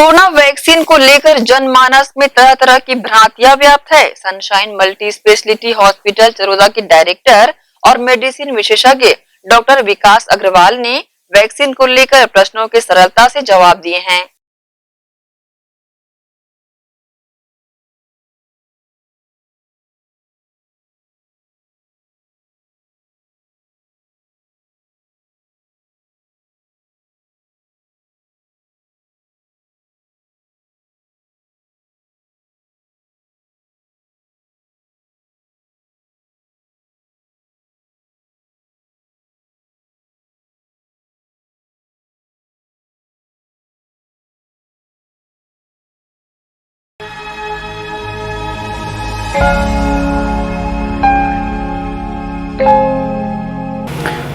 Corona vaccine को लेकर जनमानस में तरह तरह की भ्रांतियां व्याप्त है। Sunshine multi speciality hospital Charoda के डायरेक्टर और मेडिसिन विशेषज्ञ डॉक्टर विकास अग्रवाल ने वैक्सीन को लेकर प्रश्नों के सरलता से जवाब दिए हैं।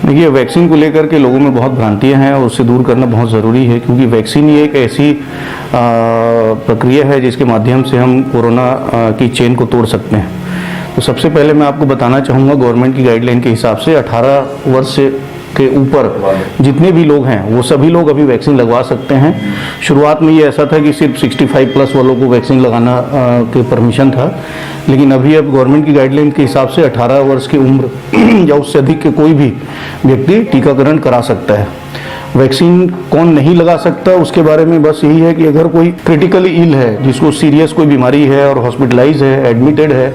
देखिए, वैक्सीन को लेकर के लोगों में बहुत भ्रांतियां हैं और उससे दूर करना बहुत ज़रूरी है, क्योंकि वैक्सीन ही एक ऐसी प्रक्रिया है जिसके माध्यम से हम कोरोना की चेन को तोड़ सकते हैं। तो सबसे पहले मैं आपको बताना चाहूँगा, गवर्नमेंट की गाइडलाइन के हिसाब से 18 वर्ष के ऊपर जितने भी लोग हैं वो सभी लोग अभी वैक्सीन लगवा सकते हैं। शुरुआत में ये ऐसा था कि सिर्फ 65 प्लस वालों को वैक्सीन लगाना के परमिशन था, लेकिन अभी अब गवर्नमेंट की गाइडलाइन के हिसाब से 18 वर्ष की उम्र या उससे अधिक के कोई भी व्यक्ति टीकाकरण करा सकता है। वैक्सीन कौन नहीं लगा सकता, उसके बारे में बस यही है कि अगर कोई क्रिटिकली इल है, जिसको सीरियस कोई बीमारी है और हॉस्पिटलाइज है, एडमिटेड है,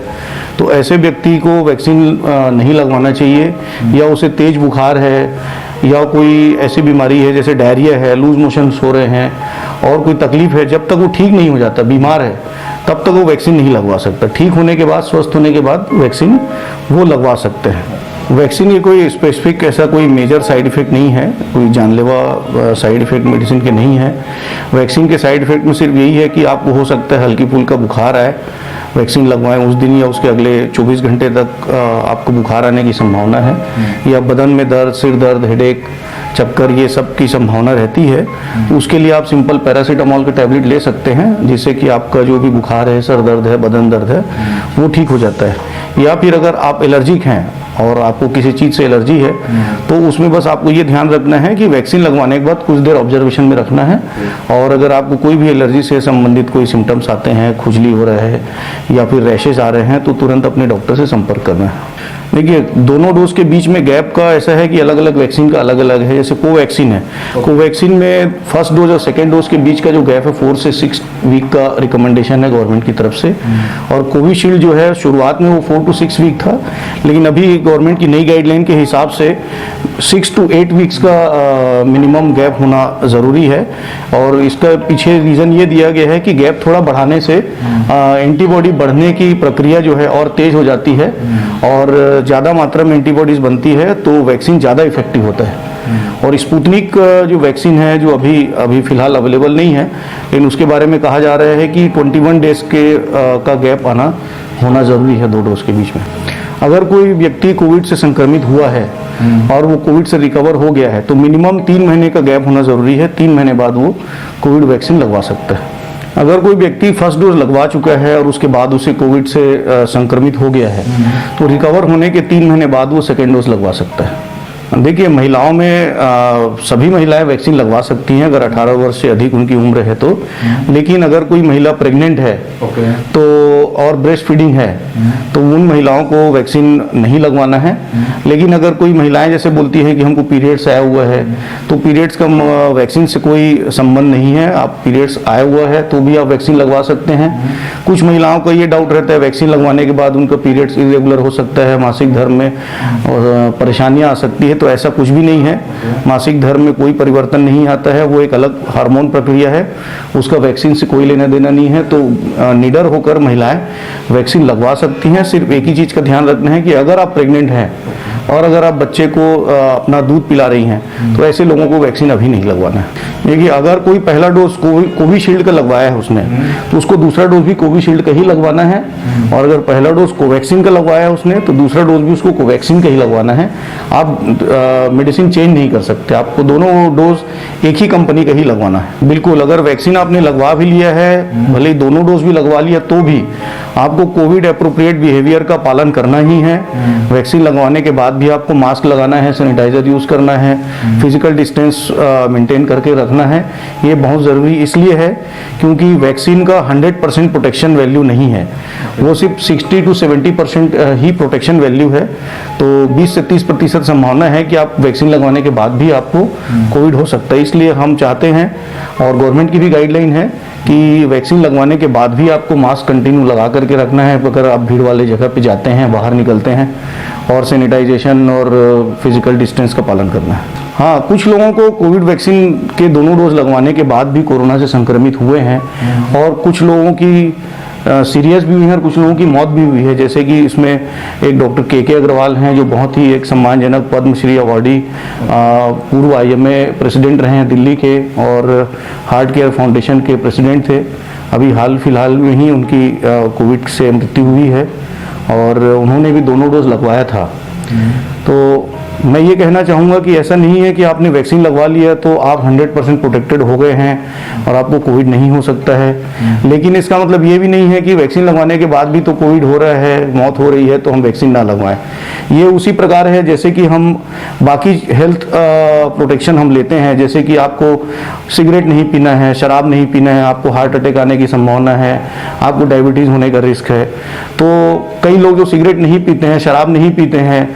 तो ऐसे व्यक्ति को वैक्सीन नहीं लगवाना चाहिए। या उसे तेज बुखार है या कोई ऐसी बीमारी है जैसे डायरिया है, लूज मोशंस हो रहे हैं और कोई तकलीफ है, जब तक वो ठीक नहीं हो जाता, बीमार है, तब तक वो वैक्सीन नहीं लगवा सकता। ठीक होने के बाद, स्वस्थ होने के बाद वैक्सीन वो लगवा सकते हैं। वैक्सीन ये कोई स्पेसिफिक ऐसा कोई मेजर साइड इफेक्ट नहीं है, कोई जानलेवा साइड इफेक्ट मेडिसिन के नहीं है। वैक्सीन के साइड इफेक्ट में सिर्फ यही है कि आपको हो सकता है हल्की फुल्का बुखार आए, वैक्सीन लगवाएं उस दिन या उसके अगले 24 घंटे तक आपको बुखार आने की संभावना है, या बदन में दर्द, सिर दर्द, हेडेक, चक्कर, ये सब की संभावना रहती है। तो उसके लिए आप सिंपल पैरासीटामोल के टैबलेट ले सकते हैं, जिससे कि आपका जो भी बुखार है, सर दर्द है, बदन दर्द है, वो ठीक हो जाता है। या फिर अगर आप एलर्जिक हैं और आपको किसी चीज़ से एलर्जी है, तो उसमें बस आपको ये ध्यान रखना है कि वैक्सीन लगवाने के बाद कुछ देर ऑब्जर्वेशन में रखना है। और अगर आपको कोई भी एलर्जी से संबंधित कोई सिम्टम्स आते हैं, खुजली हो रहा है या फिर रैशेज आ रहे हैं, तो तुरंत अपने डॉक्टर से संपर्क करना है। देखिए, दोनों डोज के बीच में गैप का ऐसा है कि अलग अलग वैक्सीन का अलग अलग है। जैसे कोवैक्सीन है, कोवैक्सीन में फर्स्ट डोज और सेकेंड डोज के बीच का जो गैप है 4 से 6 वीक का रिकमेंडेशन है गवर्नमेंट की तरफ से। और कोविशील्ड जो है, शुरुआत में वो 4 to 6 वीक था, लेकिन अभी गवर्नमेंट की नई गाइडलाइन के हिसाब से 6 to 8 वीक्स का मिनिमम गैप होना ज़रूरी है। और इसका पीछे रीज़न ये दिया गया है कि गैप थोड़ा बढ़ाने से एंटीबॉडी बढ़ने की प्रक्रिया जो है और तेज़ हो जाती है, और ज़्यादा मात्रा में एंटीबॉडीज बनती है तो वैक्सीन ज़्यादा इफेक्टिव होता है। और स्पुतनिक जो वैक्सीन है, जो अभी फिलहाल अवेलेबल नहीं है, लेकिन उसके बारे में कहा जा रहा है कि 21 डेज का गैप होना ज़रूरी है 2 डोज के बीच में। अगर कोई व्यक्ति कोविड से संक्रमित हुआ है और वो कोविड से रिकवर हो गया है, तो मिनिमम 3 महीने का गैप होना ज़रूरी है। 3 महीने बाद वो कोविड वैक्सीन लगवा सकता है। अगर कोई व्यक्ति फर्स्ट डोज लगवा चुका है और उसके बाद उसे कोविड से संक्रमित हो गया है, तो रिकवर होने के 3 महीने बाद वो सेकेंड डोज लगवा सकता है। देखिए, महिलाओं में सभी महिलाएं वैक्सीन लगवा सकती हैं अगर 18 वर्ष से अधिक उनकी उम्र है तो। लेकिन अगर कोई महिला प्रेग्नेंट है तो और ब्रेस्ट फीडिंग है, तो उन महिलाओं को वैक्सीन नहीं लगवाना है। लेकिन अगर कोई महिलाएं जैसे बोलती हैं कि हमको पीरियड्स आया हुआ है, तो पीरियड्स का वैक्सीन से कोई संबंध नहीं है। आप पीरियड्स आया हुआ है तो भी आप वैक्सीन लगवा सकते हैं। कुछ महिलाओं का ये डाउट रहता है वैक्सीन लगवाने के बाद उनका पीरियड्स इरेगुलर हो सकता है, मासिक धर्म में और परेशानियाँ आ सकती है। तो ऐसा कुछ भी नहीं है, मासिक धर्म में कोई परिवर्तन नहीं आता है, वो एक अलग हार्मोन प्रक्रिया है, उसका वैक्सीन से कोई लेना देना नहीं है। तो निडर होकर महिलाएं वैक्सीन लगवा सकती हैं। सिर्फ एक ही चीज़ का ध्यान रखना है कि अगर आप प्रेग्नेंट हैं और अगर आप बच्चे को अपना दूध पिला रही हैं, तो ऐसे लोगों को वैक्सीन अभी नहीं लगवाना है। देखिए, अगर कोई पहला डोज कोविशील्ड का लगवाया है उसने, तो उसको दूसरा डोज भी कोविशील्ड का ही लगवाना है। और अगर पहला डोज कोवैक्सीन का लगवाया है उसने, तो दूसरा डोज भी उसको कोवैक्सीन का ही लगवाना है। आप मेडिसिन चेंज नहीं कर सकते, आपको दोनों डोज एक ही कंपनी का ही लगवाना है। बिल्कुल, अगर वैक्सीन आपने लगवा भी लिया है, भले ही दोनों डोज भी लगवा लिया, तो भी आपको कोविड एप्रोप्रिएट बिहेवियर का पालन करना ही है। वैक्सीन लगवाने के बाद भी आपको मास्क लगाना है, सैनिटाइजर यूज करना है, फिजिकल डिस्टेंस मेंटेन करके रखना है। ये बहुत ज़रूरी इसलिए है क्योंकि वैक्सीन का 100% प्रोटेक्शन वैल्यू नहीं है, वो सिर्फ 60 to 70% ही प्रोटेक्शन वैल्यू है। तो 20 से 30% संभावना है कि आप वैक्सीन लगवाने के बाद भी आपको कोविड हो सकता है। इसलिए हम चाहते हैं, और गवर्नमेंट की भी गाइडलाइन है कि वैक्सीन लगवाने के बाद भी आपको मास्क कंटिन्यू लगा करके रखना है अगर आप भीड़ वाले जगह पे जाते हैं, बाहर निकलते हैं, और सैनिटाइजेशन और फिजिकल डिस्टेंस का पालन करना है। हाँ, कुछ लोगों को कोविड वैक्सीन के दोनों डोज लगवाने के बाद भी कोरोना से संक्रमित हुए हैं, और कुछ लोगों की सीरियस भी हुई है और कुछ लोगों की मौत भी हुई है। जैसे कि इसमें एक डॉक्टर के अग्रवाल हैं, जो बहुत ही एक सम्मानजनक पद्मश्री अवार्डी पूर्व IMA प्रेसिडेंट रहे हैं दिल्ली के, और हार्ट केयर फाउंडेशन के प्रेसिडेंट थे। अभी हाल फिलहाल में ही उनकी कोविड से मृत्यु हुई है, और उन्होंने भी दोनों डोज लगवाया था। तो मैं ये कहना चाहूँगा कि ऐसा नहीं है कि आपने वैक्सीन लगवा लिया तो आप 100% प्रोटेक्टेड हो गए हैं और आपको कोविड नहीं हो सकता है। लेकिन इसका मतलब ये भी नहीं है कि वैक्सीन लगवाने के बाद भी तो कोविड हो रहा है, मौत हो रही है, तो हम वैक्सीन ना लगवाएं। ये उसी प्रकार है जैसे कि हम बाकी हेल्थ प्रोटेक्शन हम लेते हैं, जैसे कि आपको सिगरेट नहीं पीना है, शराब नहीं पीना है, आपको हार्ट अटैक आने की संभावना है, आपको डायबिटीज़ होने का रिस्क है। तो कई लोग जो सिगरेट नहीं पीते हैं, शराब नहीं पीते हैं,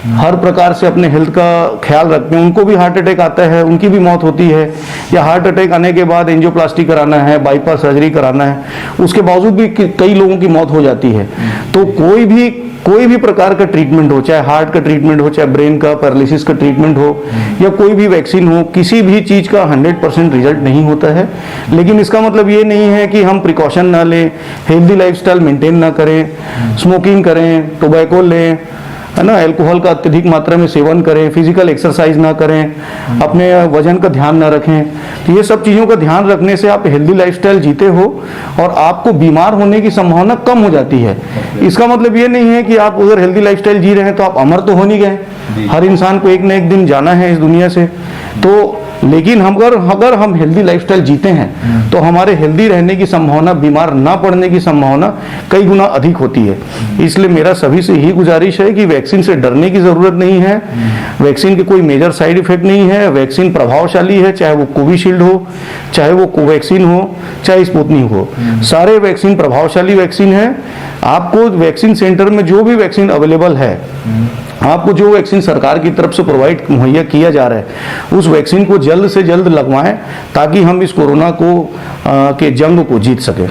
हर प्रकार से अपने हेल्थ का ख्याल रखते हैं, उनको भी हार्ट अटैक आता है, उनकी भी मौत होती है, या हार्ट अटैक आने के बाद एंजियोप्लास्टी कराना है, बाईपास सर्जरी कराना है, उसके बावजूद भी कई लोगों की मौत हो जाती है। तो कोई भी प्रकार का ट्रीटमेंट हो, चाहे हार्ट का ट्रीटमेंट हो, चाहे ब्रेन का पैरालिसिस का ट्रीटमेंट हो, या कोई भी वैक्सीन हो, किसी भी चीज का 100% रिजल्ट नहीं होता है। लेकिन इसका मतलब ये नहीं है कि हम प्रिकॉशन ना लें, हेल्दी लाइफस्टाइल मेंटेन ना करें, स्मोकिंग करें, टोबैको लें, है ना, अल्कोहल का अत्यधिक मात्रा में सेवन करें, फिजिकल एक्सरसाइज ना करें, अपने वजन का ध्यान ना रखें। तो ये सब चीज़ों का ध्यान रखने से आप हेल्दी लाइफस्टाइल जीते हो और आपको बीमार होने की संभावना कम हो जाती है। इसका मतलब ये नहीं है कि आप अगर हेल्दी लाइफस्टाइल जी रहे हैं तो आप अमर तो हो नहीं गए। हर इंसान को एक न एक दिन जाना है इस दुनिया से। तो लेकिन अगर हम हेल्दी लाइफस्टाइल जीते हैं तो हमारे हेल्दी रहने की संभावना, बीमार ना पड़ने की संभावना कई गुना अधिक होती है। इसलिए मेरा सभी से यही गुजारिश है कि वैक्सीन से डरने की जरूरत नहीं है। वैक्सीन के कोई मेजर साइड इफेक्ट नहीं है। वैक्सीन प्रभावशाली है, चाहे वो कोविशील्ड हो, चाहे वो कोवैक्सीन हो, चाहे स्पुतनिक हो। सारे वैक्सीन प्रभावशाली वैक्सीन है। आपको वैक्सीन सेंटर में जो भी वैक्सीन अवेलेबल है, आपको जो वैक्सीन सरकार की तरफ से प्रोवाइड मुहैया किया जा रहा है, उस वैक्सीन को जल्द से जल्द लगवाएं ताकि हम इस कोरोना को के जंग को जीत सकें।